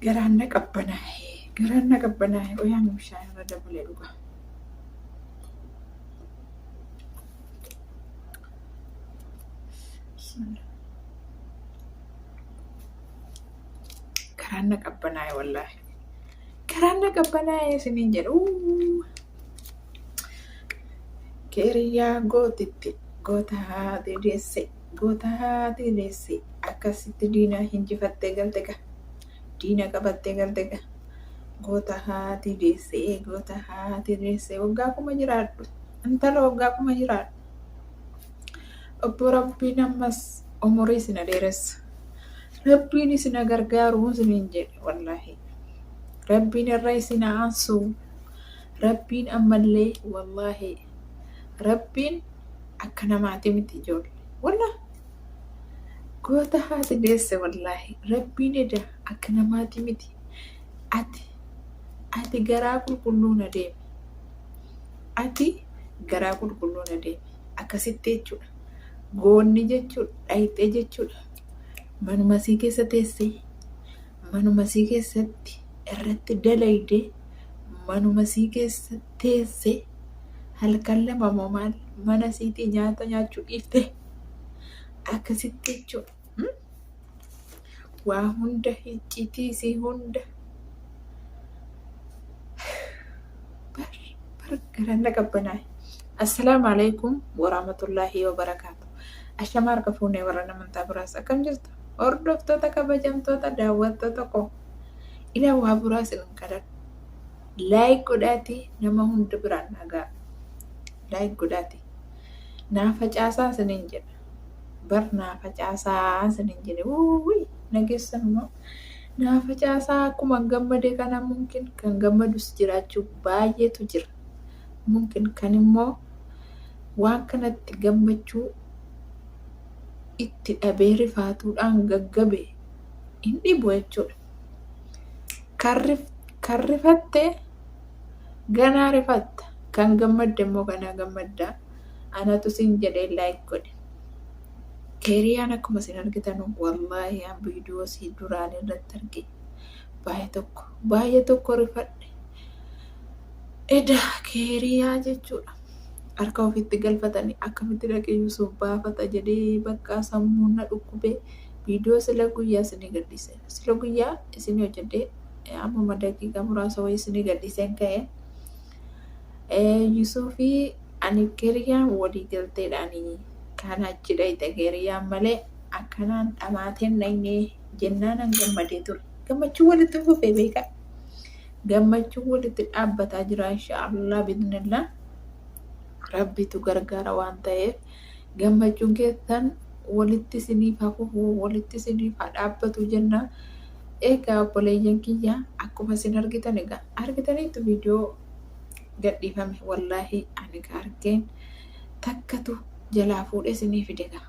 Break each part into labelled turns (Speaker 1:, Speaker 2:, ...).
Speaker 1: Garaanna qabbanaa'e oyaan bishaan irra dabalee dhuga. Garaanna qabbanaa'e wallaahi. Garaanna qabbanaa'e isiniin jedhu. Keeriyaa gootitti goota haati deesse akkasitti diina hinjifattee galte ga. Diina qabattee galte ga. Goota haati deesse waggaa kuma jiraadhu. Intala waggaa kuma jiraadhu. Obbo Rabbiin ammas umurii isin dheeressa. Rabbiin isin gargaaru isiniin jedhe wallaahi. Rabbiin irra isin aansu. Rabbiin ammallee wallaahi. Rabbiin akka namaati miti ijoollee. Wallaahi. Goota haati deesse wallaahi. Rabbiin eda akka namaati miti. Ati garaa qulqulluun adeemi. Akkasitti jechuudha. Goonni jechuudha. Dhayixee jechuudha. Manuma sii keessa teessee. Manuma sii keessatti irratti dalaydee. Manuma sii keessa teessee. Halkan lama moo maal mana siitii nyaata nyaachuu dhiifte. Akkasitti jechuudha. Waa hunda iccitii si hunda. Garaanna qabbanaa'e. Assalaamu alaikum warahmatullaahi wabarakaatu. Ashamaa harka fuunee warra namantaa biraas akkam jirtu? Hordoftoota kabajamtoota daawwattoota koo. Ilaa waa biraa isin kadhadhu. Laayik godhaatii nama hunda biraan nagaa. Laayik godhaatii. Naafa caasaa isiniin jedha. Bar naafa caasaa isiniin jedhe. Nageessan immoo. Naafa caasaa akkuma gammade kana mungkin kan gammadus jiraachuu baay'eetu jira. Mungkin kan immoo waan kanatti gammachuu itti dhabee rifaatuudhaan gaggabe hin dhibu jechuudha. Kan rifatte ganaa rifatta. Kan gammadde immoo ganaa gammaddaa. Anatu sin jedhee laayik godhe. Keeriyaan akkuma isin argitan wallaahi aan viidiyoo sii duraan irratti arge. Baay'ee tokko rifadhe. Edaa keeriyaa jechuudha. Harka ofitti galfatanii akkamitti dhaqeeyyu sun baafata jedhee bakka sammuun na dhukkubee viidiyoo sila guyyaa isinii gadhiise. Sila guyyaa isinii hojjedhee amma daqiiqaa muraasa wayii isinii gadhiiseen ka'e. Yusuufii ani keeriyaan walii galteedhaanii kan achi dhayite keeriyaan malee akkanaan dhamaateen dhaynee jennaan an gammadee ture. Gammachuu walitti fufee beekaa. Gammachuu walitti dhaabbataa jira inshaallah bidnillah. Rabbitu gargaara waan ta'eef gammachuun keessan walitti isiniif hafuuf walitti isiniif dhaabbatu jenna. Egaa obboleeyyan kiyya akkuma isin argitan egaa argitaniitu viidiyoo gadhiifame wallaahi ani argeen takkatu jalaa fuudhee isinii fidega.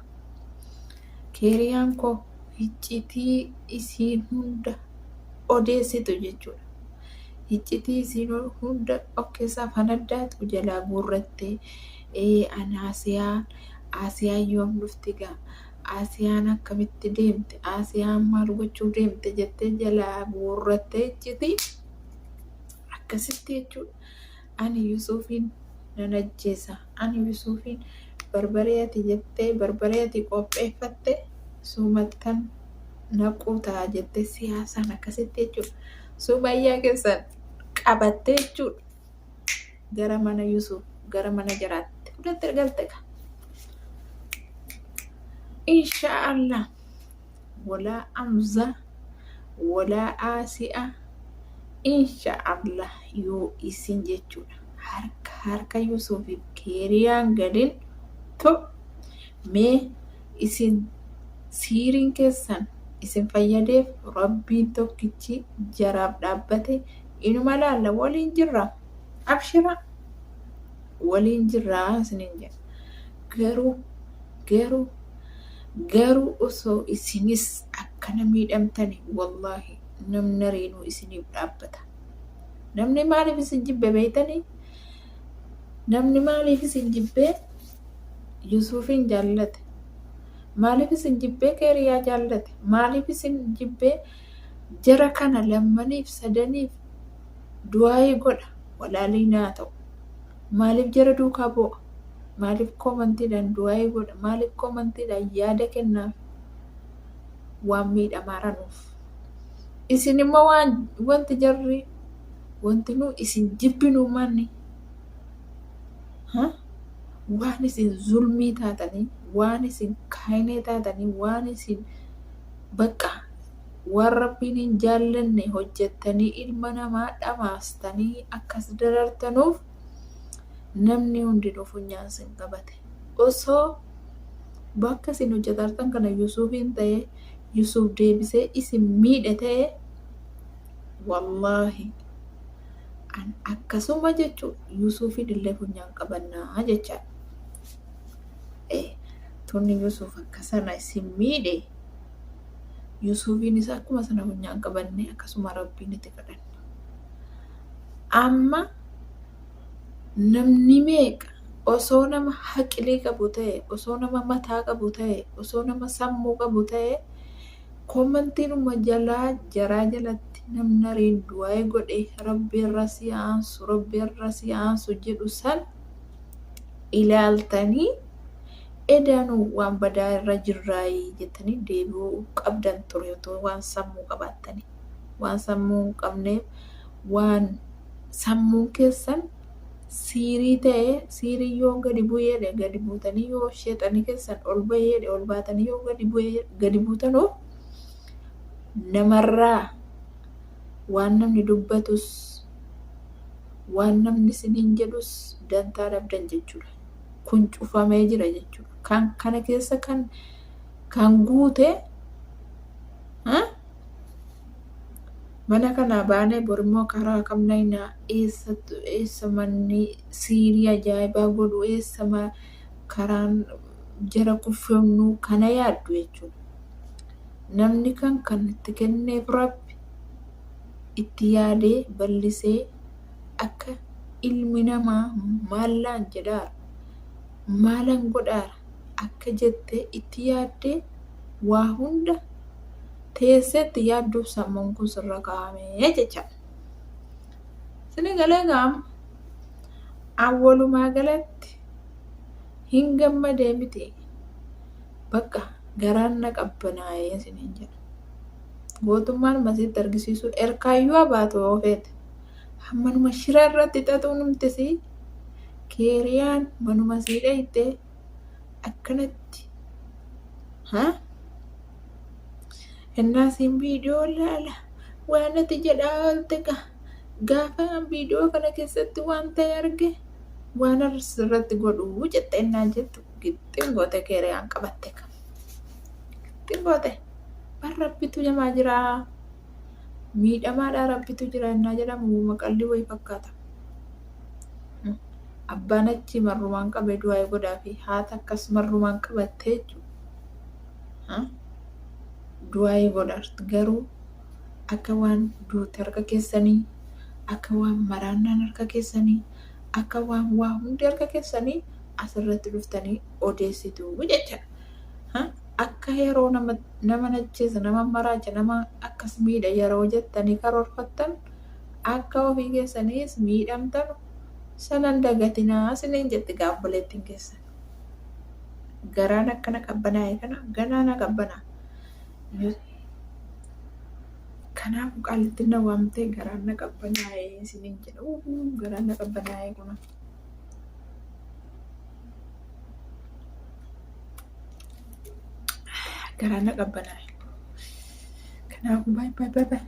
Speaker 1: Keeriyaan koo iccitii isiin hunda odeessitu jechuudha. Iccitii isiin hunda of keessaa fanaddaatu jalaa guurrattee Asiyaan yoom dhufti gaa? Asiyaan akkamitti deemte? Asiyaan maal gochuu deemte jettee jalaa guurrattee iccitii akkasitti jechuudha. Ani Yusuufiin nan ajjeesa. Ani Yusuufiin barbaree ati jettee barbaree ati qopheeffatte suumattan naquu ta'a jettee siyaasaan akkasitti jechuudha. Sumayyaa keessan qabattee jechuudha. Gara mana Yusuuf gara mana jaraatti fudhattee galte qa. Inshaallah walaa Amza walaa Asiyaa inshaallah yoo isin jechuudha. Harka Yusuufiif keeriyaan gadin mee isin siiriin keessan isin fayyadeef Rabbiin tokkichi jaraaf dhaabbate inuma laalla waliin jirra. Abshira waliin jirra isiniin jedha. Garuu osoo isinis akkana miidhamtani wallaahi namni reenuu isiniif dhaabbata. Namni maaliif isin jibbe beeytanii? Namni maaliif isin jibbee Yusuufin jaallate? Maaliif isin jibbee keeriyaa jaallate? Maaliif isin jibbee jara kana lammaniif sadaniif du'aayii godha walaaliin haa ta'u. Maaliif jara duukaa bu'a? Maaliif komantiidhaan du'aayii godha? Maaliif komantiidhaan yaada kennaaf? Waan miidhamaa ranuuf. Isin immoo wanti jarri wanti nu isin jibbinu manni waan isin zulmii taatanii, waan isin kaayinee taatanii, waan isin bakka waan rabbiin hin jaallanne hojjettanii ilma namaa dhamaastanii akkas darartanuuf namni hundinuu funyaan sin qabate. Osoo bakka isin hojjetartan kana Yusufiin ta'ee Yusuf deebisee isin miidhe ta'ee wallaahi an akkasuma jechuudha Yusufiin illee funyaan qabannaa jechaadha. Tunni Yusuf akkasana isin miidhe Yusufiin isa akkuma sana funyaan qabanne akkasuma rabbiin itti kadhanna. Amma namni meeqa osoo nama haqilii qabu ta'e, osoo nama mataa qabu ta'e, osoo nama sammuu qabu ta'e komantiinuma jalaa jaraa jalatti namni ariin du'aayii godhe rabbi irra si aansu jedhu san ilaaltanii edaanuu waan badaa irra jirraayii jettanii deebi'uu qabdan ture otoo waan sammuu qabaattanii. Waan sammuu hin qabneef waan sammuun keessan siirii ta'e siirii yoo gadi bu'eedha gadi buutanii yoo sheexanii keessan ol baheedha ol baatanii yoo gadi buutanuuf namarraa waan namni dubbatus waan namni isiniin jedhus dantaa dhabdan jechuudha. Kun cufamee jira jechuudha. Kana keessa kan guute mana kanaa baanee borimmoo karaa qabnaynaa eessa manni siirii ajaa'ibaa godhu eessa karaan jara kuffemnu kana yaaddu jechuudha. Namni kan itti kenneef rabbi itti yaadee bal'isee akka ilmi namaa maallaan jedhaara maalan godhaara akka jettee itti yaaddee waa hunda teesseetti yaadduuf sammuun kun sirra kaa'amee jechaadha. Sini galee gaama awwalumaa galatti hin gammadee miti bakka garaan na qabbanaa'ee isiniin jedha. Gootummaan masiitti argisiisu erkaayyuu abaatu oofeete. Manuma shira irratti xaxuu numtisi keeriyaan manuma sii dhayite akkanatti ennaasiin viidiyoo laala waan ati jedhaa oolte gaafa viidiyoo kana keessatti waan ta'e arge waan asirratti godhuu jette ennaan jettu gixxin goote keeriyaan qabatte gixxin goote bar rabbitu namaa jiraa. Miidhamaadhaa rabbitu jira innaa jedhamu maqalli wayii fakkaata. Abbaan achi marrumaan qabee du'aayii godhaa fi haati akkas marrumaan qabattee jechuudha. Du'aayii godharti garuu akka waan duute harka keessanii, akka waan maraannaan harka keessanii, akka waan waa hundi harka keessanii asirratti dhuftanii odeessitu jechaadha. Akka yeroo nama nacheessa nama maraacha nama akkas miidha yeroo jettanii karoorfattan akka ofii keessaniis miidhamtan sanan dagatinaa isiniin jetti gaabboleettiin keessan. Garaan akkana qabbanaa'e kana ganaana qabbanaa. Kanaafuu qaalitti na waamtee garaan na qabbanaa'e isiniin jedha. Garaan na qabbanaa'e kuna. Garaan na qabbanaa'e. Kanaafuu baay'ee.